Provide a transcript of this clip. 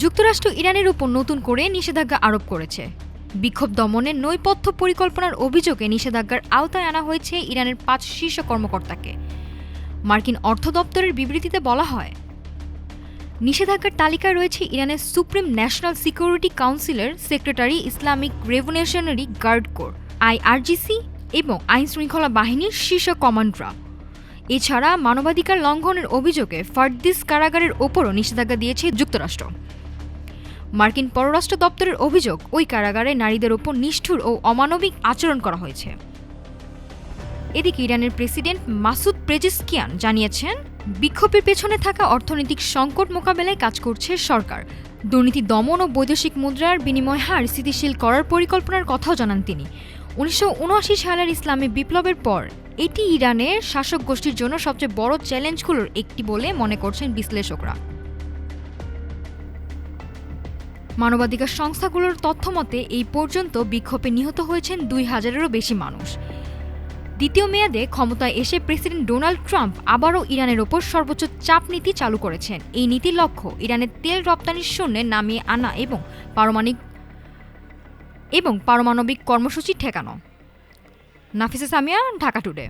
যুক্তরাষ্ট্র ইরানের উপর নতুন করে নিষেধাজ্ঞা আরোপ করেছে। বিক্ষোভ দমনের নৈপথ্য পরিকল্পনার অভিযোগে নিষেধাজ্ঞার আওতায় আনা হয়েছে ইরানের ৫ শীর্ষ কর্মকর্তাকে। মার্কিন অর্থ দপ্তরের বিবৃতিতে বলা হয়, নিষেধাজ্ঞার তালিকায় রয়েছে ইরানের সুপ্রিম ন্যাশনাল সিকিউরিটি কাউন্সিলের secretary, Islamic revolutionary guard corps IRGC এবং আইনশৃঙ্খলা বাহিনীর শীর্ষ কমান্ডাররা। এছাড়া মানবাধিকার লঙ্ঘনের অভিযোগে ফার্দিস কারাগারের ওপরও নিষেধাজ্ঞা দিয়েছে যুক্তরাষ্ট্র। মার্কিন পররাষ্ট্র দপ্তরের অভিযোগ, ওই কারাগারে নারীদের ওপর নিষ্ঠুর ও অমানবিক আচরণ করা হয়েছে। এদিকে ইরানের প্রেসিডেন্ট মাসুদ পেজেশকিয়ান জানিয়েছেন, বিক্ষোভের পেছনে থাকা অর্থনৈতিক সংকট মোকাবেলায় কাজ করছে সরকার। দুর্নীতি দমন ও বৈদেশিক মুদ্রার বিনিময় হার স্থিতিশীল করার পরিকল্পনার কথাও জানান তিনি। ১৯৭৯ সালের ইসলামী বিপ্লবের পর এটি ইরানের শাসক গোষ্ঠীর জন্য সবচেয়ে বড় চ্যালেঞ্জগুলোর একটি বলে মনে করছেন বিশ্লেষকরা। মানবাধিকার সংস্থাগুলোর তথ্যমতে এই পর্যন্ত বিক্ষোভে নিহত হয়েছেন ২,০০০-এরও বেশি মানুষ। দ্বিতীয় মেয়াদে ক্ষমতায় এসে প্রেসিডেন্ট ডোনাল্ড ট্রাম্প আবারও ইরানের ওপর সর্বোচ্চ চাপ নীতি চালু করেছেন। এই নীতির লক্ষ্য ইরানের তেল রপ্তানির শূন্যে নামিয়ে আনা এবং পারমাণবিক কর্মসূচি ঠেকানো। নাফিসা সামিয়া, ঢাকা টুডে।